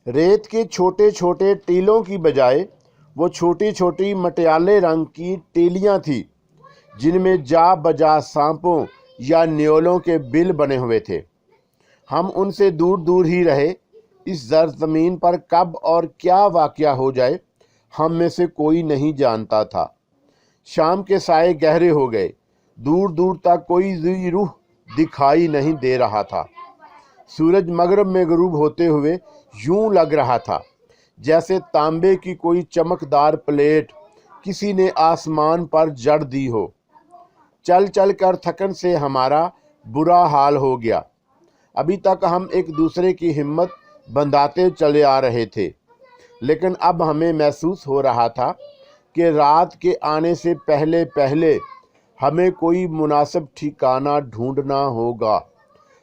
रेत के छोटे छोटे टीलों की बजाय वो छोटी छोटी मटियाले रंग की टीलियां थी, जिनमें जा बजा सांपों या न्योलों के बिल बने हुए थे। हम उनसे दूर दूर ही रहे। इस ज़मीन पर कब और क्या वाक़या हो जाए, हम में से कोई नहीं जानता था। शाम के साए गहरे हो गए। दूर दूर तक कोई रूह दिखाई नहीं दे रहा था। सूरज मगरब में गरूब होते हुए यूं लग रहा था जैसे तांबे की कोई चमकदार प्लेट किसी ने आसमान पर जड़ दी हो। चल चल कर थकन से हमारा बुरा हाल हो गया। अभी तक हम एक दूसरे की हिम्मत बंधाते चले आ रहे थे, लेकिन अब हमें महसूस हो रहा था कि रात के आने से पहले पहले हमें कोई मुनासिब ठिकाना ढूंढना होगा,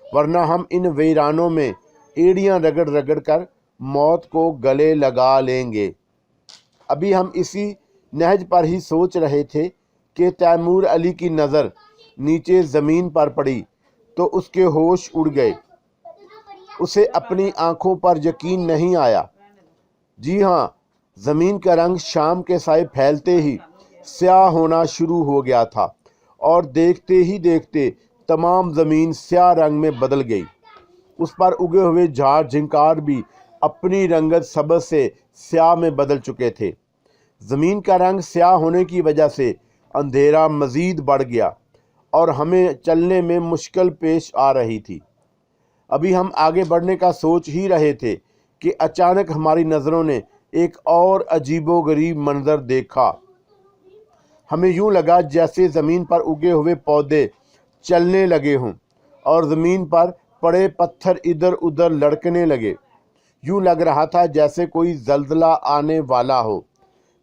वरना हम इन वीरानों में एड़ियां रगड़ रगड़ कर मौत को गले लगा लेंगे। अभी हम इसी नहज पर ही सोच रहे थे कि तैमूर अली की नज़र नीचे ज़मीन पर पड़ी तो उसके होश उड़ गए। उसे अपनी आंखों पर यकीन नहीं आया। जी हाँ, ज़मीन का रंग शाम के साए फैलते ही स्याह होना शुरू हो गया था और देखते ही देखते तमाम ज़मीन स्याह रंग में बदल गई। उस पर उगे हुए झाड़ झंकार भी अपनी रंगत सबज से स्याह में बदल चुके थे। ज़मीन का रंग स्याह होने की वजह से अंधेरा मज़ीद बढ़ गया और हमें चलने में मुश्किल पेश आ रही थी। अभी हम आगे बढ़ने का सोच ही रहे थे कि अचानक हमारी नज़रों ने एक और अजीबोगरीब मंजर देखा। हमें यूं लगा जैसे ज़मीन पर उगे हुए पौधे चलने लगे हों और ज़मीन पर पड़े पत्थर इधर उधर लड़कने लगे। यूं लग रहा था जैसे कोई जल्जला आने वाला हो,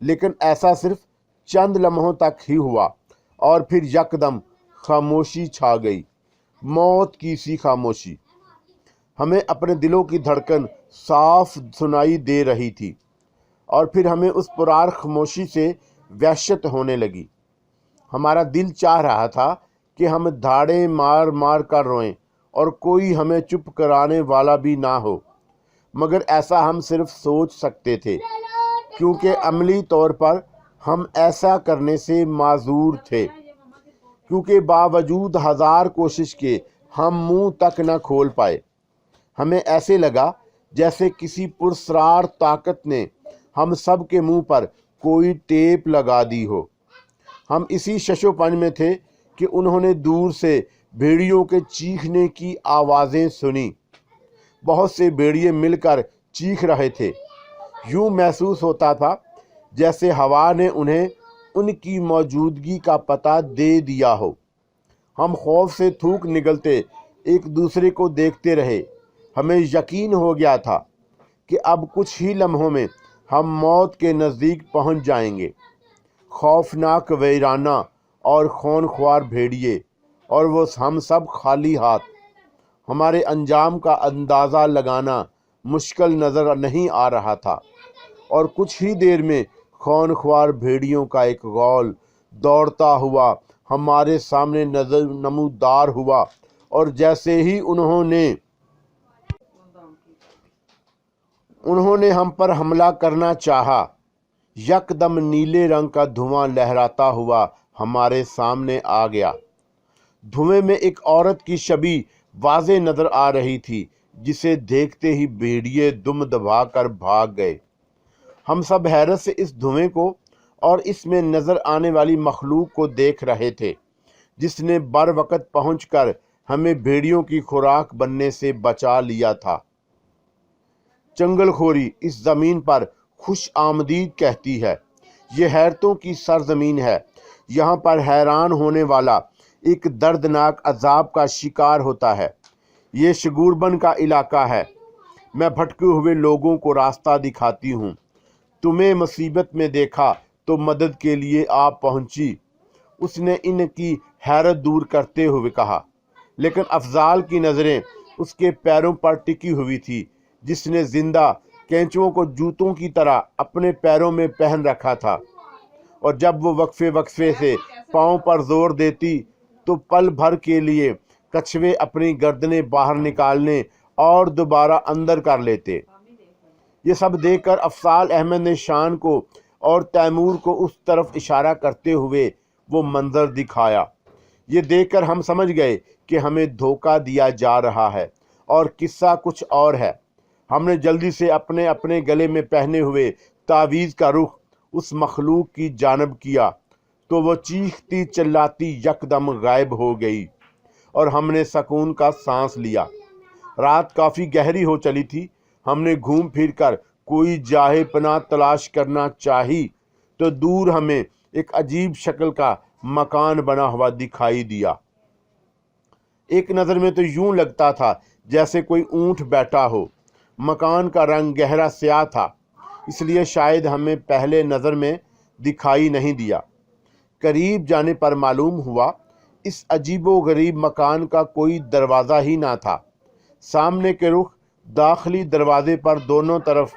लेकिन ऐसा सिर्फ चंद लम्हों तक ही हुआ और फिर यकदम खामोशी छा गई, मौत की सी खामोशी। हमें अपने दिलों की धड़कन साफ सुनाई दे रही थी और फिर हमें उस पुरार खामोशी से वहशत होने लगी। हमारा दिल चाह रहा था कि हम धाड़े मार मार कर रोएं और कोई हमें चुप कराने वाला भी ना हो, मगर ऐसा हम सिर्फ सोच सकते थे, क्योंकि अमली तौर पर हम ऐसा करने से माजूर थे, क्योंकि बावजूद हजार कोशिश के हम मुंह तक न खोल पाए। हमें ऐसे लगा जैसे किसी पुरस्रार ताकत ने हम सब के मुंह पर कोई टेप लगा दी हो। हम इसी शशोपंज में थे कि उन्होंने दूर से भेड़ियों के चीखने की आवाज़ें सुनी। बहुत से भेड़िए मिलकर चीख रहे थे। यूं महसूस होता था जैसे हवा ने उन्हें उनकी मौजूदगी का पता दे दिया हो। हम खौफ से थूक निगलते एक दूसरे को देखते रहे। हमें यकीन हो गया था कि अब कुछ ही लम्हों में हम मौत के नज़दीक पहुंच जाएंगे। खौफनाक वीराना और खूनख्वार भेड़िए और वो हम सब खाली हाथ। हमारे अंजाम का अंदाज़ा लगाना मुश्किल नज़र नहीं आ रहा था और कुछ ही देर में खूनख्वार भेड़ियों का एक गौल दौड़ता हुआ हमारे सामने नजर नमूदार हुआ और जैसे ही उन्होंने हम पर हमला करना चाहा, यकदम नीले रंग का धुआं लहराता हुआ हमारे सामने आ गया। धुएं में एक औरत की छवि वाज़े नजर आ रही थी, जिसे देखते ही भेड़िए दुम दबाकर भाग गए। हम सब हैरत से इस धुएं को और इसमें नजर आने वाली मखलूक को देख रहे थे, जिसने बर वक़्त पहुंचकर हमें भेड़ियों की खुराक बनने से बचा लिया था। जंगलखोरी इस ज़मीन पर खुश आमदीद कहती है। ये हैरतों की सरजमीन है। यहाँ पर हैरान होने वाला एक दर्दनाक अजाब का शिकार होता है। ये शगुरबन का इलाका है। मैं भटके हुए लोगों को रास्ता दिखाती हूँ। तुम्हें मुसीबत में देखा तो मदद के लिए आप पहुँची, उसने इनकी हैरत दूर करते हुए कहा। लेकिन अफजाल की नज़रें उसके पैरों पर टिकी हुई थी, जिसने जिंदा कैंचुओं को जूतों की तरह अपने पैरों में पहन रखा था, और जब वो वक्फे वक्फे से पाँव पर जोर देती तो पल भर के लिए कछुए अपनी गर्दनें बाहर निकालने और दोबारा अंदर कर लेते। یہ سب دیکھ کر افضال احمد نے شان کو اور تیمور کو اس طرف اشارہ کرتے ہوئے وہ منظر دکھایا۔ یہ دیکھ کر ہم سمجھ گئے کہ ہمیں دھوکہ دیا جا رہا ہے اور قصہ کچھ اور ہے۔ ہم نے جلدی سے اپنے اپنے گلے میں پہنے ہوئے تعویذ کا رخ اس مخلوق کی جانب کیا تو وہ چیختی چلاتی یکدم غائب ہو گئی اور ہم نے سکون کا سانس لیا۔ رات کافی گہری ہو چلی تھی۔ ہم نے گھوم پھر کر کوئی جاہ پناہ تلاش کرنا چاہی تو دور ہمیں ایک عجیب شکل کا مکان بنا ہوا دکھائی دیا۔ ایک نظر میں تو یوں لگتا تھا جیسے کوئی اونٹ بیٹھا ہو۔ مکان کا رنگ گہرا سیاہ تھا، اس لیے شاید ہمیں پہلے نظر میں دکھائی نہیں دیا۔ قریب جانے پر معلوم ہوا اس عجیب و غریب مکان کا کوئی دروازہ ہی نہ تھا۔ سامنے کے رخ داخلی دروازے پر دونوں طرف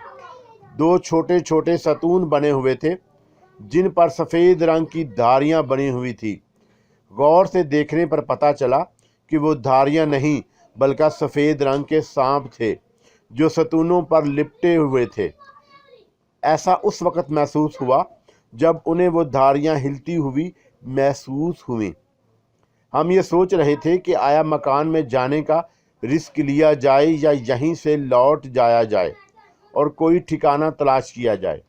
دو چھوٹے چھوٹے ستون بنے ہوئے تھے جن پر سفید رنگ کی دھاریاں بنی ہوئی تھی۔ غور سے دیکھنے پر پتہ چلا کہ وہ دھاریاں نہیں بلکہ سفید رنگ کے سانپ تھے جو ستونوں پر لپٹے ہوئے تھے۔ ایسا اس وقت محسوس ہوا جب انہیں وہ دھاریاں ہلتی ہوئی محسوس ہوئیں۔ ہم یہ سوچ رہے تھے کہ آیا مکان میں جانے کا رسک لیا جائے یا یہیں سے لوٹ جایا جائے اور کوئی ٹھکانہ تلاش کیا جائے۔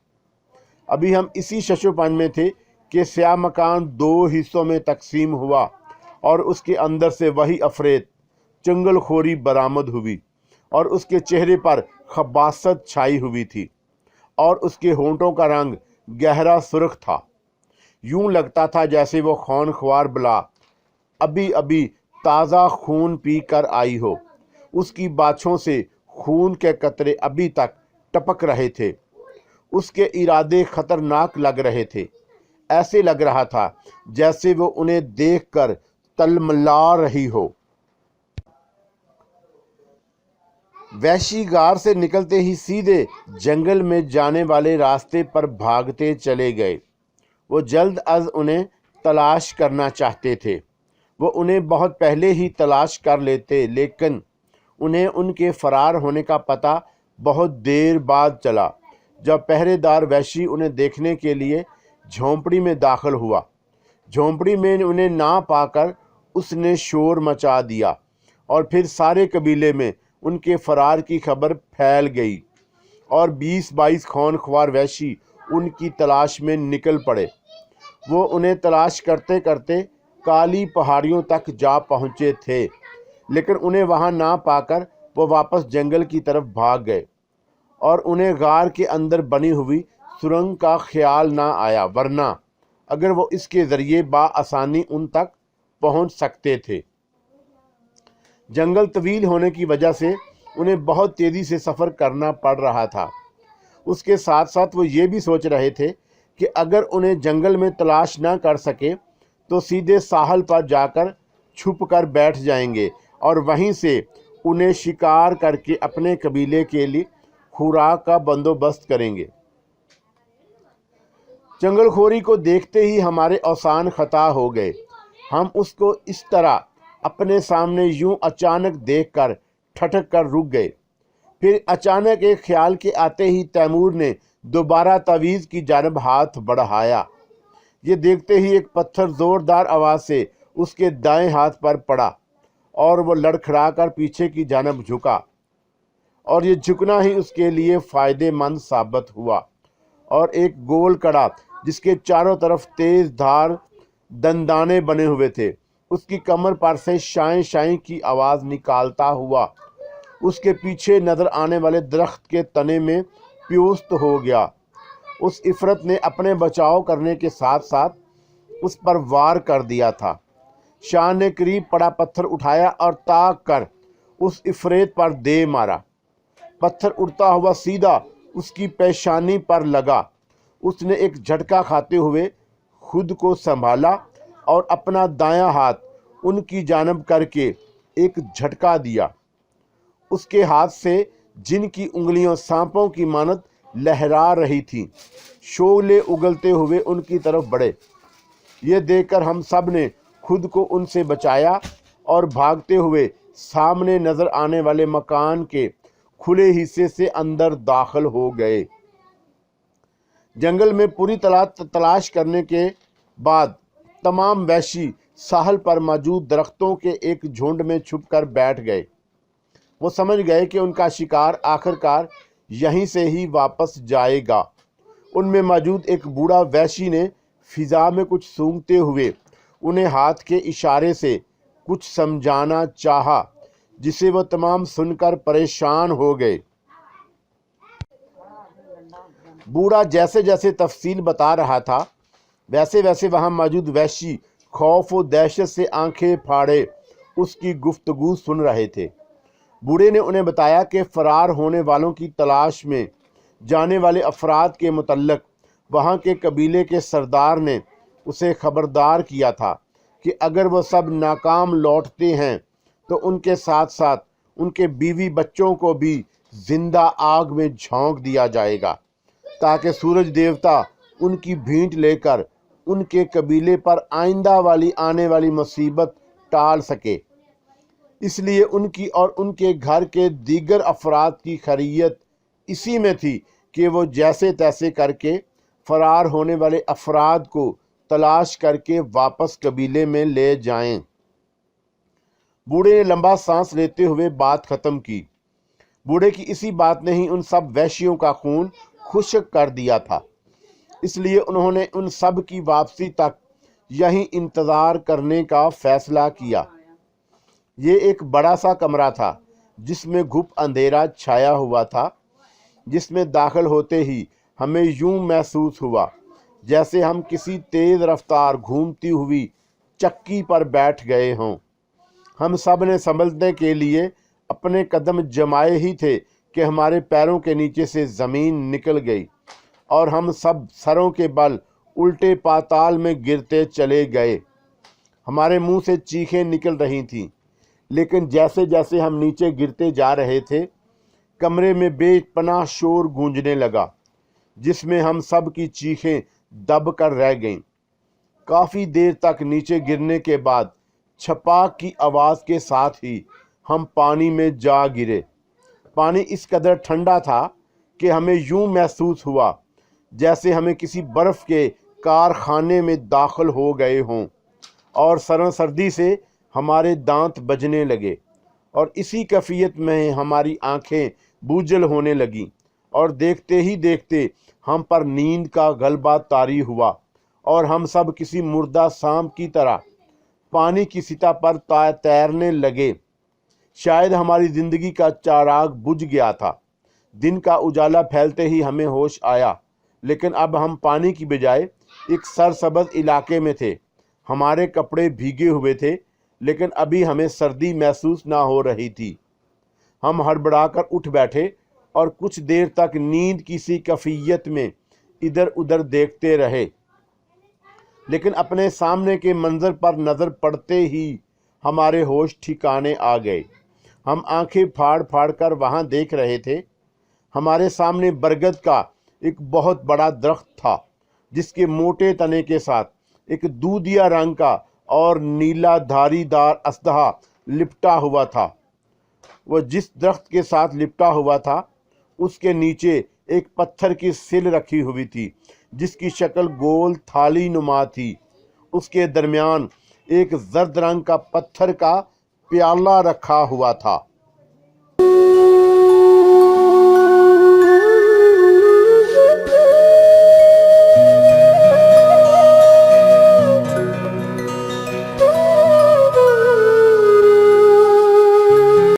ابھی ہم اسی شش و پنج میں تھے کہ سیاہ مکان دو حصوں میں تقسیم ہوا اور اس کے اندر سے وہی افریت چنگل خوری برآمد ہوئی اور اس کے چہرے پر خباثت چھائی ہوئی تھی اور اس کے ہونٹوں کا رنگ گہرا سرخ تھا۔ یوں لگتا تھا جیسے وہ خون خوار بلا ابھی ابھی تازہ خون پی کر آئی ہو۔ اس کی باچھوں سے خون کے قطرے ابھی تک ٹپک رہے تھے۔ اس کے ارادے خطرناک لگ رہے تھے۔ ایسے لگ رہا تھا جیسے وہ انہیں دیکھ کر تلملا رہی ہو۔ وحشی غار سے نکلتے ہی سیدھے جنگل میں جانے والے راستے پر بھاگتے چلے گئے۔ وہ جلد از انہیں تلاش کرنا چاہتے تھے۔ وہ انہیں بہت پہلے ہی تلاش کر لیتے، لیکن انہیں ان کے فرار ہونے کا پتہ بہت دیر بعد چلا جب پہرے دار وحشی انہیں دیکھنے کے لیے جھونپڑی میں داخل ہوا۔ جھونپڑی میں انہیں نہ پا کر اس نے شور مچا دیا اور پھر سارے قبیلے میں ان کے فرار کی خبر پھیل گئی اور 20-22 خون خوار وحشی ان کی تلاش میں نکل پڑے۔ وہ انہیں تلاش کرتے کرتے کالی پہاڑیوں تک جا پہنچے تھے، لیکن انہیں وہاں نہ پا کر وہ واپس جنگل کی طرف بھاگ گئے اور انہیں غار کے اندر بنی ہوئی سرنگ کا خیال نہ آیا، ورنہ اگر وہ اس کے ذریعے بآسانی ان تک پہنچ سکتے تھے۔ جنگل طویل ہونے کی وجہ سے انہیں بہت تیزی سے سفر کرنا پڑ رہا تھا۔ اس کے ساتھ ساتھ وہ یہ بھی سوچ رہے تھے کہ اگر انہیں جنگل میں تلاش نہ کر سکے تو سیدھے ساحل پر جا کر چھپ کر بیٹھ جائیں گے اور وہیں سے انہیں شکار کر کے اپنے قبیلے کے لیے خوراک کا بندوبست کریں گے۔ چنگل خوری کو دیکھتے ہی ہمارے اوسان خطا ہو گئے۔ ہم اس کو اس طرح اپنے سامنے یوں اچانک دیکھ کر ٹھٹک کر رک گئے۔ پھر اچانک ایک خیال کے آتے ہی تیمور نے دوبارہ تعویذ کی جانب ہاتھ بڑھایا۔ یہ دیکھتے ہی ایک پتھر زوردار آواز سے اس کے دائیں ہاتھ پر پڑا اور وہ لڑکھڑا کر پیچھے کی جانب جھکا، اور یہ جھکنا ہی اس کے لیے فائدے مند ثابت ہوا، اور ایک گول کڑا جس کے چاروں طرف تیز دھار دندانے بنے ہوئے تھے اس کی کمر پر سے شائیں شائیں کی آواز نکالتا ہوا اس کے پیچھے نظر آنے والے درخت کے تنے میں پیوست ہو گیا۔ اس عفرت نے اپنے بچاؤ کرنے کے ساتھ ساتھ اس پر وار کر دیا تھا۔ شاہ نے قریب پڑا پتھر اٹھایا اور تاک کر اس عفریت پر دے مارا۔ پتھر اڑتا ہوا سیدھا اس کی پیشانی پر لگا۔ اس نے ایک جھٹکا کھاتے ہوئے خود کو سنبھالا اور اپنا دایاں ہاتھ ان کی جانب کر کے ایک جھٹکا دیا۔ اس کے ہاتھ سے جن کی انگلیاں سانپوں کی مانند لہرا رہی تھیں، شعلے اگلتے ہوئے ان کی طرف بڑھے۔ یہ دیکھ کر ہم سب نے خود کو ان سے بچایا اور بھاگتے ہوئے سامنے نظر آنے والے مکان کے खुले हिस्से से अंदर दाखिल हो गए। जंगल में पूरी तलाश करने के बाद तमाम वहशी साहल पर मौजूद दरख्तों के एक झुंड में छुपकर बैठ गए। वो समझ गए कि उनका शिकार आखिरकार यहीं से ही वापस जाएगा। उनमें मौजूद एक बूढ़ा वहशी ने फिजा में कुछ सूंघते हुए उन्हें हाथ के इशारे से कुछ समझाना चाहा, जिसे वो तमाम सुनकर परेशान हो गए। बूढ़ा जैसे जैसे तफसील बता रहा था, वैसे वैसे वहां मौजूद वहशी खौफ और दहशत से आंखें फाड़े उसकी गुफ्तगू सुन रहे थे। बूढ़े ने उन्हें बताया कि फरार होने वालों की तलाश में जाने वाले अफराद के मुतल्लक वहाँ के कबीले के सरदार ने उसे खबरदार किया था कि अगर वो सब नाकाम लौटते हैं तो उनके साथ साथ उनके बीवी बच्चों को भी जिंदा आग में झोंक दिया जाएगा, ताकि सूरज देवता उनकी भींट लेकर उनके कबीले पर आइंदा आने वाली मुसीबत टाल सके। इसलिए उनकी और उनके घर के दीगर अफराद की खैरियत इसी में थी कि वो जैसे तैसे करके फरार होने वाले अफराद को तलाश करके वापस कबीले में ले जाएं। बूढ़े ने लंबा सांस लेते हुए बात खत्म की। बूढ़े की इसी बात ने ही उन सब वहशियों का खून खुश्क कर दिया था, इसलिए उन्होंने उन सब की वापसी तक यहीं इंतज़ार करने का फैसला किया। ये एक बड़ा सा कमरा था जिसमें घुप अंधेरा छाया हुआ था, जिसमें दाखिल होते ही हमें यूं महसूस हुआ जैसे हम किसी तेज़ रफ्तार घूमती हुई चक्की पर बैठ गए हों। हम सब ने संभलने के लिए अपने कदम जमाए ही थे कि हमारे पैरों के नीचे से ज़मीन निकल गई और हम सब सरों के बल उल्टे पाताल में गिरते चले गए। हमारे मुंह से चीखें निकल रही थीं, लेकिन जैसे जैसे हम नीचे गिरते जा रहे थे, कमरे में बेपनाह शोर गूंजने लगा, जिसमें हम सब की चीखें दब कर रह गईं। काफ़ी देर तक नीचे गिरने के बाद छपाक की आवाज़ के साथ ही हम पानी में जा गिरे। पानी इस कदर ठंडा था कि हमें यूं महसूस हुआ जैसे हमें किसी बर्फ़ के कारखाने में दाखिल हो गए हों, और सर्दी से हमारे दांत बजने लगे, और इसी कैफियत में हमारी आंखें बूझल होने लगीं, और देखते ही देखते हम पर नींद का गलबा तारी हुआ और हम सब किसी मुर्दा सांप की तरह पानी की सतह पर तैरने लगे। शायद हमारी ज़िंदगी का चिराग बुझ गया था। दिन का उजाला फैलते ही हमें होश आया, लेकिन अब हम पानी की बजाय एक सरसब्ज़ इलाके में थे। हमारे कपड़े भीगे हुए थे, लेकिन अभी हमें सर्दी महसूस ना हो रही थी। हम हड़बड़ाकर उठ बैठे और कुछ देर तक नींद की सी कैफियत में इधर उधर देखते रहे, लेकिन अपने सामने के मंजर पर नज़र पड़ते ही हमारे होश ठिकाने आ गए। हम आंखें फाड़ फाड़ कर वहाँ देख रहे थे। हमारे सामने बरगद का एक बहुत बड़ा दरख्त था, जिसके मोटे तने के साथ एक दूधिया रंग का और नीला धारीदार असदहा लिपटा हुआ था। वह जिस दरख्त के साथ लिपटा हुआ था, उसके नीचे एक पत्थर की सिल रखी हुई थी, जिसकी शक्ल गोल थाली नुमा थी। उसके दरमियान एक जर्द रंग का पत्थर का प्याला रखा हुआ था।